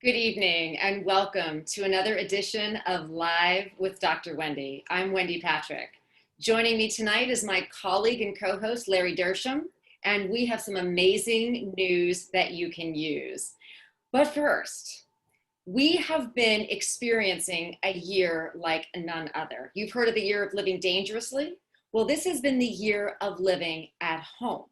Good evening and welcome to another edition of Live with Dr. Wendy. I'm Wendy Patrick. Joining me tonight is my colleague and co-host Larry Dersham, and we have some amazing news that you can use. But first, we have been experiencing a year like none other. You've heard of the year of living dangerously? Well, this has been the year of living at home.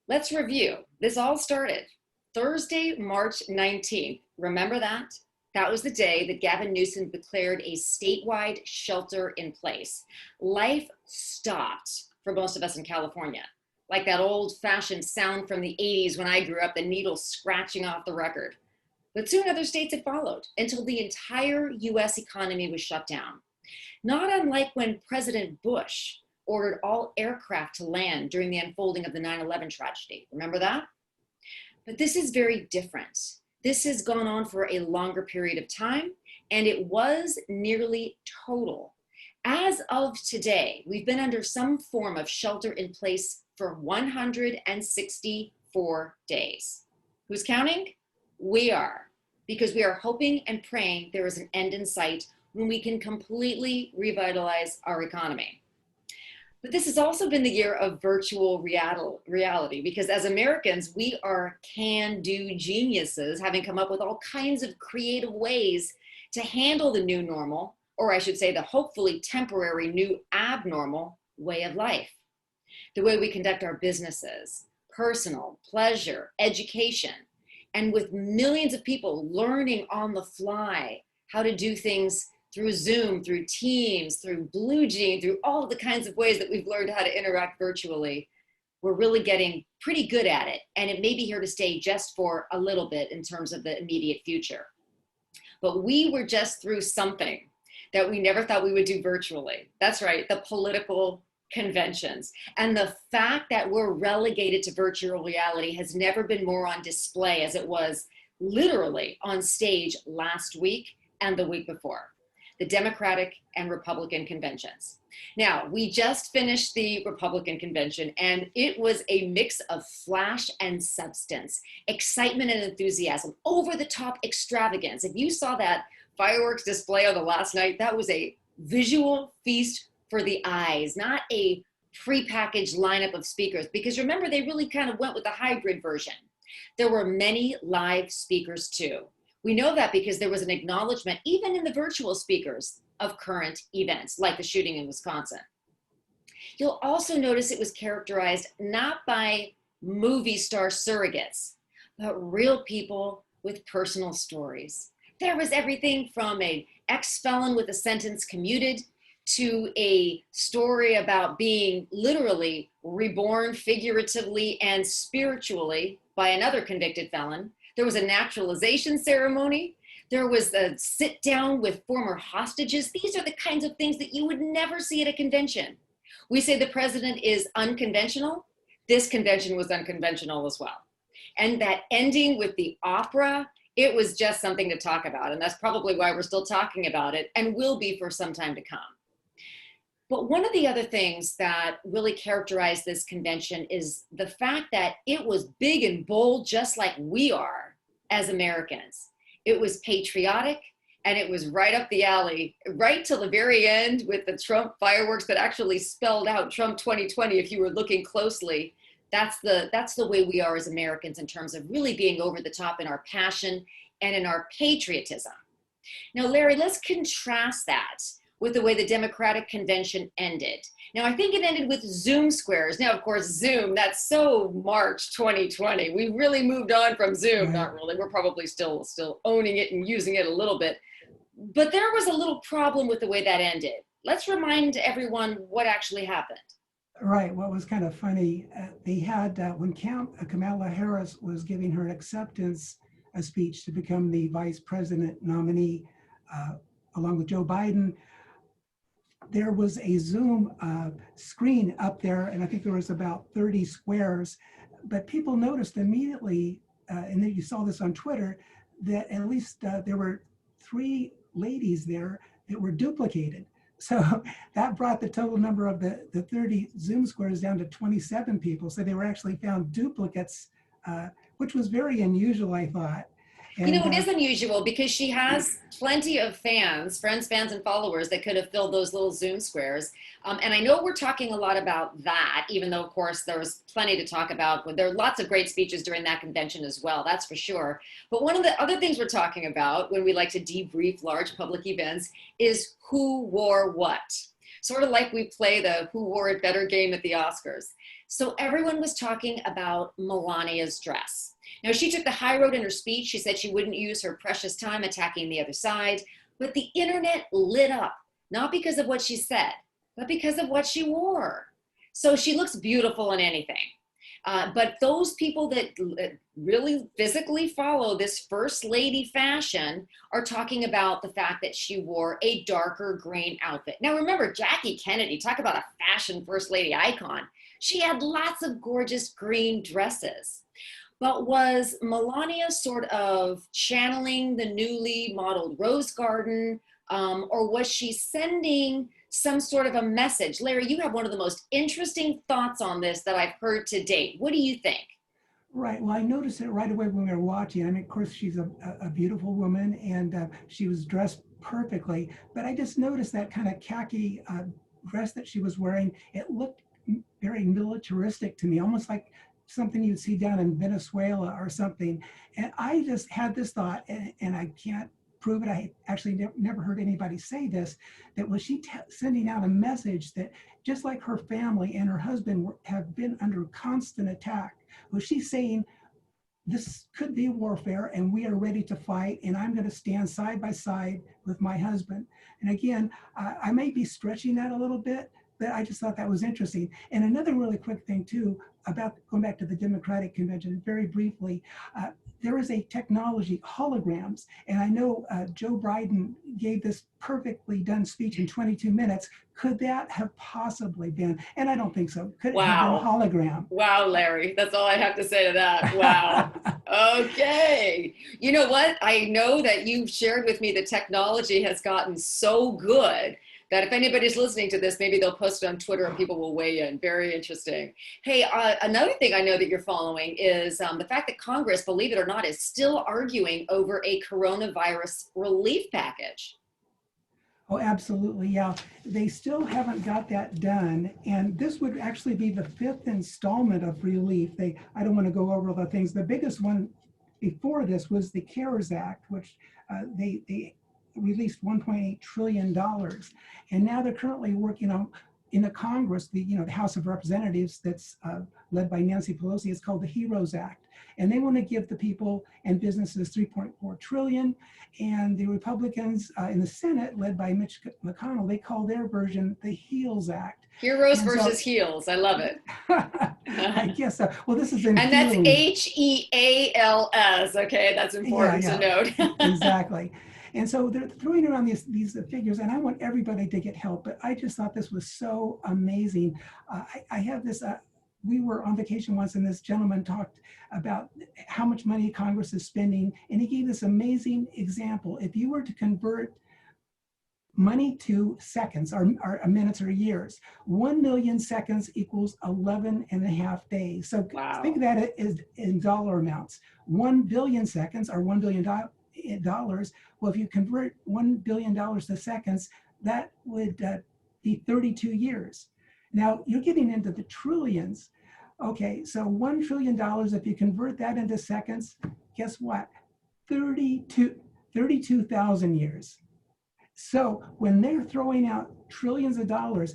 Let's review. This all started Thursday, March 19th. Remember that? That was the day that Gavin Newsom declared a statewide shelter in place. Life stopped for most of us in California, like that old-fashioned sound from the 80s when I grew up, the needle scratching off the record. But soon other states had followed until the entire US economy was shut down. Not unlike when President Bush ordered all aircraft to land during the unfolding of the 9/11 tragedy. Remember that? But this is very different. This has gone on for a longer period of time, and it was nearly total. As of today, we've been under some form of shelter in place for 164 days. Who's counting? We are, because we are hoping and praying there is an end in sight when we can completely revitalize our economy. But this has also been the year of virtual reality, because as Americans, we are can-do geniuses, having come up with all kinds of creative ways to handle the new normal, or I should say the hopefully temporary new abnormal way of life. The way we conduct our businesses, personal, pleasure, education, and with millions of people learning on the fly how to do things through Zoom, through Teams, through BlueJean, through all of the kinds of ways that we've learned how to interact virtually, we're really getting pretty good at it. And it may be here to stay just for a little bit in terms of the immediate future. But we were just through something that we never thought we would do virtually. That's right, the political conventions. And the fact that we're relegated to virtual reality has never been more on display as it was literally on stage last week and the week before. The Democratic and Republican conventions. Now, we just finished the Republican convention, and it was a mix of flash and substance, excitement and enthusiasm, over-the-top extravagance. If you saw that fireworks display on the last night, that was a visual feast for the eyes, not a prepackaged lineup of speakers, because remember, they really kind of went with the hybrid version. There were many live speakers too. We know that because there was an acknowledgement, even in the virtual speakers, of current events, like the shooting in Wisconsin. You'll also notice it was characterized not by movie star surrogates, but real people with personal stories. There was everything from an ex-felon with a sentence commuted to a story about being literally reborn figuratively and spiritually by another convicted felon. There was a naturalization ceremony. There was a sit down with former hostages. These are the kinds of things that you would never see at a convention. We say the president is unconventional. This convention was unconventional as well. And that ending with the opera, it was just something to talk about. And that's probably why we're still talking about it and will be for some time to come. But one of the other things that really characterized this convention is the fact that it was big and bold, just like we are as Americans. It was patriotic, and it was right up the alley, right till the very end with the Trump fireworks that actually spelled out Trump 2020 if you were looking closely. That's the way we are as Americans in terms of really being over the top in our passion and in our patriotism. Now, Larry, let's contrast that with the way the Democratic convention ended. Now, I think it ended with Zoom squares. Now, of course, Zoom, that's so March 2020. We really moved on from Zoom. Not really. We're probably still owning it and using it a little bit. But there was a little problem with the way that ended. Let's remind everyone what actually happened. Right. What was kind of funny, they had, when Kamala Harris was giving her acceptance speech to become the vice president nominee, along with Joe Biden, there was a Zoom screen up there, and I think there was about 30 squares, but people noticed immediately, and then you saw this on Twitter, that at least there were 3 ladies there that were duplicated. So that brought the total number of the 30 Zoom squares down to 27 people. So they were actually found duplicates, which was very unusual, I thought. You And know, it is unusual because she has plenty of fans, friends, fans, and followers that could have filled those little Zoom squares. And I know we're talking a lot about that, even though, of course, there was plenty to talk about. There are lots of great speeches during that convention as well, that's for sure. But one of the other things we're talking about when we like to debrief large public events is who wore what. Sort of like we play the who wore it better game at the Oscars. So everyone was talking about Melania's dress. Now, she took the high road in her speech. She said she wouldn't use her precious time attacking the other side, but the internet lit up, not because of what she said, but because of what she wore. So she looks beautiful in anything. But those people that really physically follow this first lady fashion are talking about the fact that she wore a darker green outfit. Now, remember, Jackie Kennedy, talk about a fashion first lady icon. She had lots of gorgeous green dresses. But was Melania sort of channeling the newly modeled Rose Garden, or was she sending some sort of a message? Larry, you have one of the most interesting thoughts on this that I've heard to date. What do you think? right. Well, I noticed it right away when we were watching. I mean, of course, she's a beautiful woman, and she was dressed perfectly. But I just noticed that kind of khaki dress that she was wearing. It looked very militaristic to me, almost like something you'd see down in Venezuela or something. And I just had this thought, and I can't prove it. I actually never heard anybody say this, that was she sending out a message that just like her family and her husband have been under constant attack, was she saying, this could be warfare and we are ready to fight, and I'm going to stand side by side with my husband. And again, I may be stretching that a little bit, but I just thought that was interesting. And another really quick thing too, about going back to the Democratic convention very briefly, there is a technology, holograms, and I know Joe Biden gave this perfectly done speech in 22 minutes. Could that have possibly been, and I don't think so, could it have been a hologram? Wow, Larry, that's all I have to say to that. Wow. Okay. You know what? I know that you've shared with me that technology has gotten so good that if anybody's listening to this, maybe they'll post it on Twitter and people will weigh in. Very interesting. Hey, another thing I know that you're following is the fact that Congress, believe it or not, is still arguing over a coronavirus relief package. Oh, absolutely, yeah. They still haven't got that done, and this would actually be the fifth installment of relief. I don't want to go over all the things. The biggest one before this was the CARES Act, which they released $1.8 trillion, and now they're currently working on in the Congress, the House of Representatives that's led by Nancy Pelosi. It's called the HEROES Act, and they want to give the people and businesses 3.4 trillion. And the Republicans in the Senate, led by Mitch McConnell, they call their version the HEALS Act. Heroes versus heels. I love it. I guess so. Well, this is in and that's healing. HEALS. Okay, that's important to note. Exactly. And so they're throwing around these figures, and I want everybody to get help. But I just thought this was so amazing. I have this. We were on vacation once, and this gentleman talked about how much money Congress is spending, and he gave this amazing example. If you were to convert money to seconds or minutes or years, 1 million seconds equals 11 and a half days. So wow. Think of that as in dollar amounts. 1 billion seconds or $1 billion. Well, if you convert $1 billion to seconds, that would be 32 years. Now you're getting into the trillions. Okay, so $1 trillion, if you convert that into seconds, guess what? 32,000 years. So when they're throwing out trillions of dollars,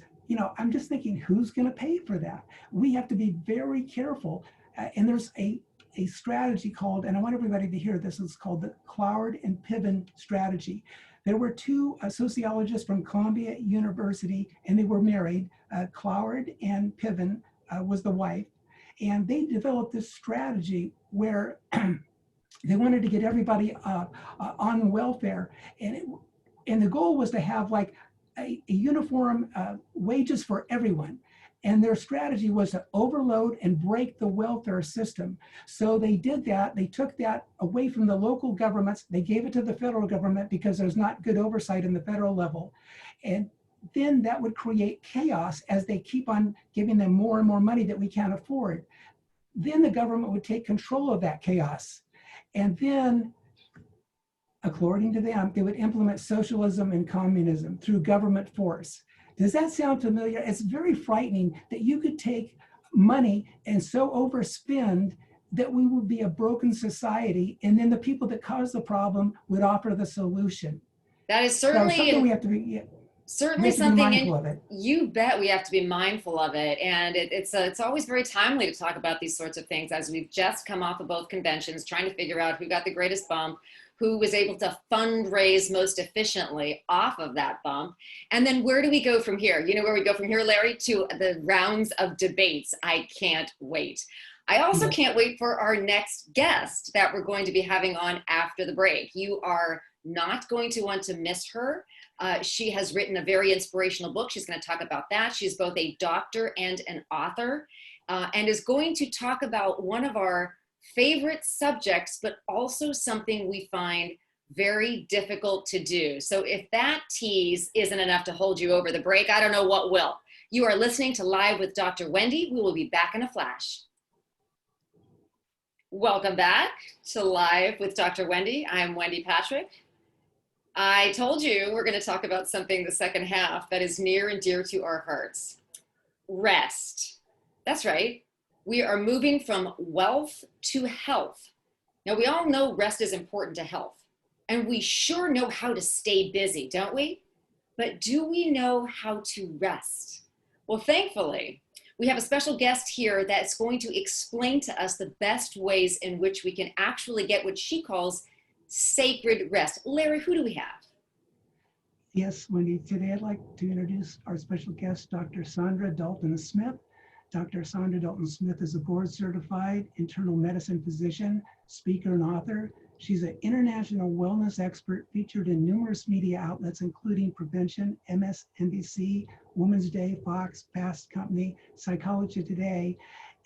I'm just thinking, who's going to pay for that? We have to be very careful. And there's a strategy called, and I want everybody to hear this, it's called the Cloward and Piven strategy. There were two sociologists from Columbia University, and they were married. Cloward and Piven was the wife. And they developed this strategy where they wanted to get everybody on welfare. And the goal was to have like a uniform wages for everyone. And their strategy was to overload and break the welfare system. So they did that. They took that away from the local governments. They gave it to the federal government because there's not good oversight in the federal level. And then that would create chaos as they keep on giving them more and more money that we can't afford. Then the government would take control of that chaos. And then According to them, they would implement socialism and communism through government force. Does that sound familiar? It's very frightening that you could take money and so overspend that we would be a broken society, and then the people that caused the problem would offer the solution. That is So certainly something an we have to be, we certainly have to be something mindful in, of it. you bet we have to be mindful of it, and it's always very timely to talk about these sorts of things as we've just come off of both conventions trying to figure out who got the greatest bump, who was able to fundraise most efficiently off of that bump, and then where do we go from here? You know where we go from here, Larry? To the rounds of debates. I can't wait. I also Yes. can't wait for our next guest that we're going to be having on after the break. You are not going to want to miss her. She has written a very inspirational book. She's going to talk about that. She's both a doctor and an author, and is going to talk about one of our favorite subjects, but also something we find very difficult to do. So if that tease isn't enough to hold you over the break, I don't know what will. You are listening to Live with Dr. Wendy. We will be back in a flash. Welcome back to Live with Dr. Wendy. I'm Wendy Patrick. I told you we're going to talk about something the second half that is near and dear to our hearts. Rest. That's right. We are moving from wealth to health. Now, we all know rest is important to health, and we sure know how to stay busy, don't we? But do we know how to rest? Well, thankfully, we have a special guest here that's going to explain to us the best ways in which we can actually get what she calls sacred rest. Larry, who do we have? Yes, Wendy, today I'd like to introduce our special guest, Dr. Sandra Dalton Smith. Dr. Sandra Dalton Smith is a board certified internal medicine physician, speaker, and author. She's an international wellness expert featured in numerous media outlets, including Prevention, MSNBC, Women's Day, Fox, Fast Company, Psychology Today,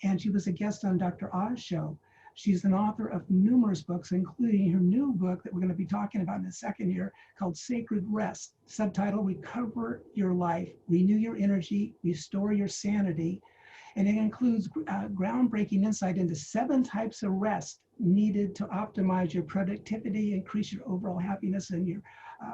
and she was a guest on Dr. Oz show. She's an author of numerous books, including her new book that we're going to be talking about in a second here, called Sacred Rest, subtitle, Recover Your Life, Renew Your Energy, Restore Your Sanity. And it includes groundbreaking insight into 7 types of rest needed to optimize your productivity, increase your overall happiness, and your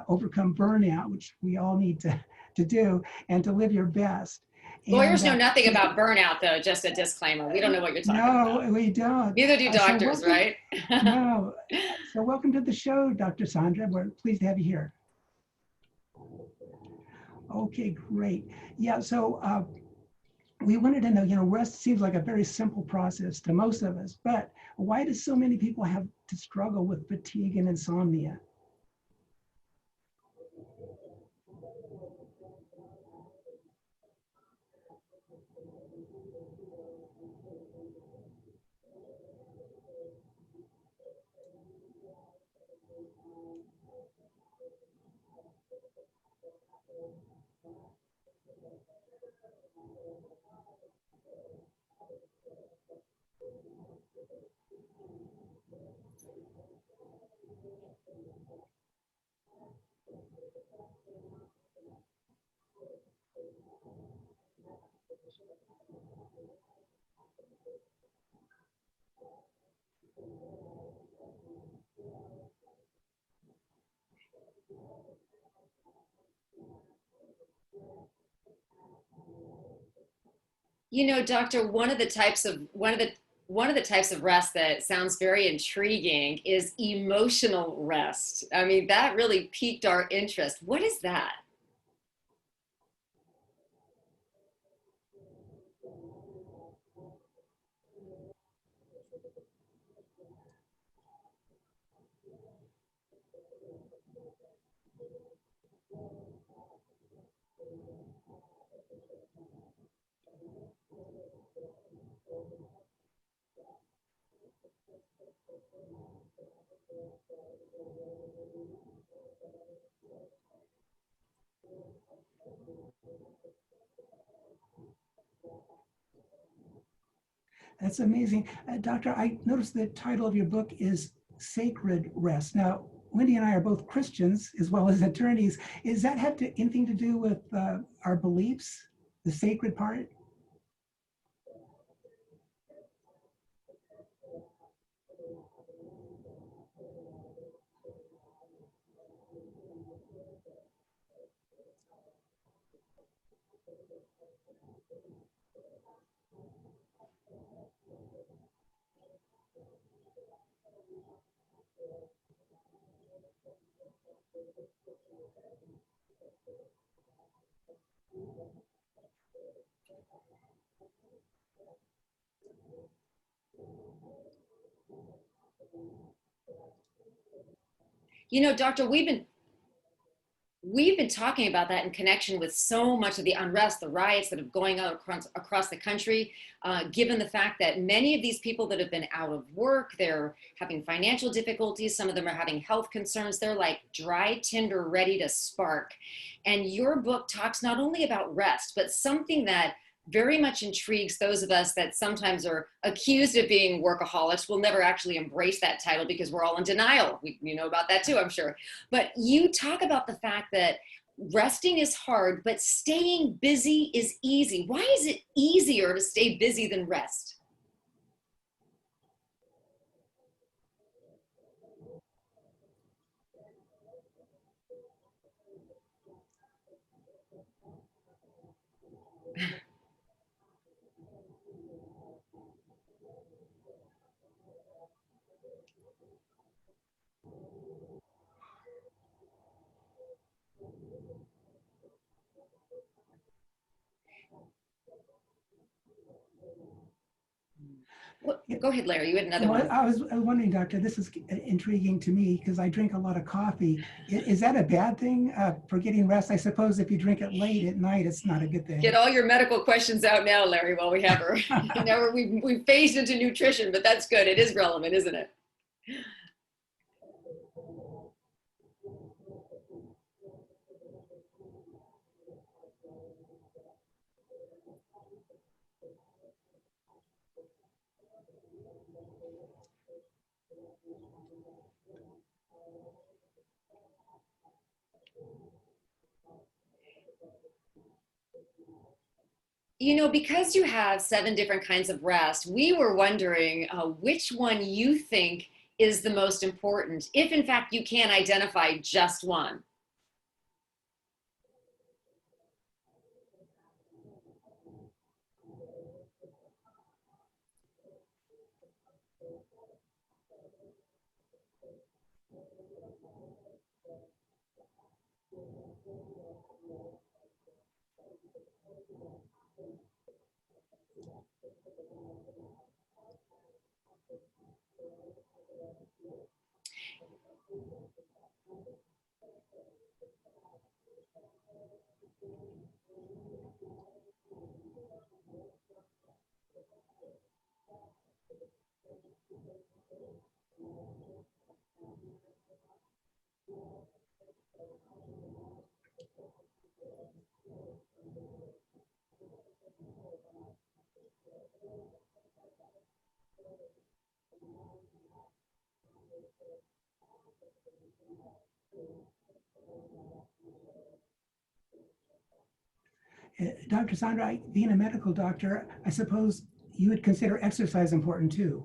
overcome burnout, which we all need to do, and to live your best. Lawyers know nothing about burnout, though, just a disclaimer. We don't know what you're talking about. No, we don't. Neither do doctors, right? No. So welcome to the show, Dr. Sandra. We're pleased to have you here. Okay, great. Yeah, so we wanted to know, rest seems like a very simple process to most of us, but why do so many people have to struggle with fatigue and insomnia? Doctor, one of the types of rest that sounds very intriguing is emotional rest. I mean, that really piqued our interest. What is that? That's amazing. Doctor, I noticed the title of your book is Sacred Rest. Now, Wendy and I are both Christians as well as attorneys. Does that have anything to do with our beliefs, the sacred part? You know, doctor, we've been talking about that in connection with so much of the unrest, the riots that have going on across the country, given the fact that many of these people that have been out of work, they're having financial difficulties, some of them are having health concerns, they're like dry tinder ready to spark. And your book talks not only about rest, but something that very much intrigues those of us that sometimes are accused of being workaholics. We'll never actually embrace that title because we're all in denial. You know about that too, I'm sure. But you talk about the fact that resting is hard, but staying busy is easy. Why is it easier to stay busy than rest? Well, go ahead, Larry. You had another Well, one. I was wondering, doctor, this is intriguing to me because I drink a lot of coffee. Is that a bad thing for getting rest? I suppose if you drink it late at night, it's not a good Get thing. all your medical questions out now, Larry, while we have her. Now we've phased into nutrition, but that's good. It is relevant, isn't it? You know, because you have seven different kinds of rest, we were wondering which one you think is the most important, if in fact you can identify just one. Dr. Sandra, being a medical doctor, I suppose you would consider exercise important too.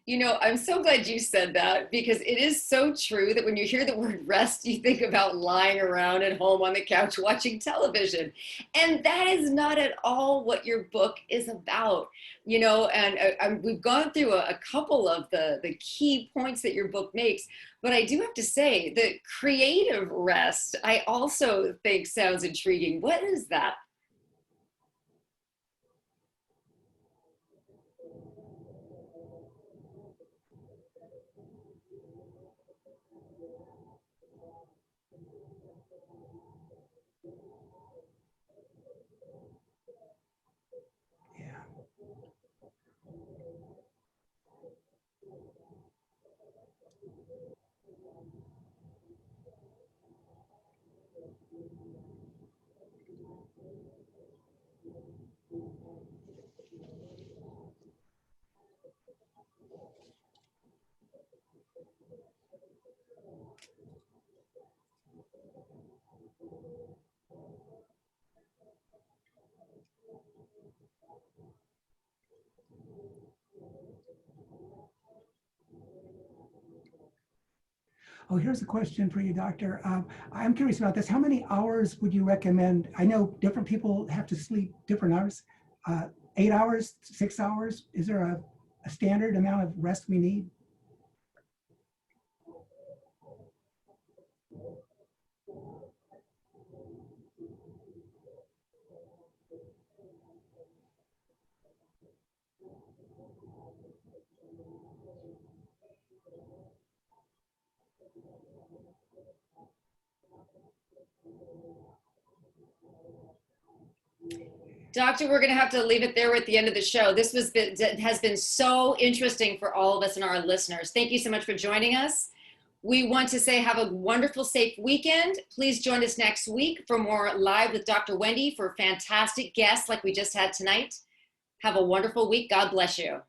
You know, I'm so glad you said that because it is so true that when you hear the word rest, you think about lying around at home on the couch watching television. And that is not at all what your book is about. You know, and we've gone through a couple of the key points that your book makes. But I do have to say that creative rest, I also think sounds intriguing. What is that? Yeah. Oh, here's a question for you, doctor. I'm curious about this. How many hours would you recommend? I know different people have to sleep different hours. 8 hours, 6 hours? Is there a standard amount of rest we need? Doctor, we're going to have to leave it there at the end of the show. Has been so interesting for all of us and our listeners. Thank you so much for joining us. We want to say have a wonderful, safe weekend. Please join us next week for more Live with Dr. Wendy for fantastic guests like we just had tonight. Have a wonderful week. God bless you.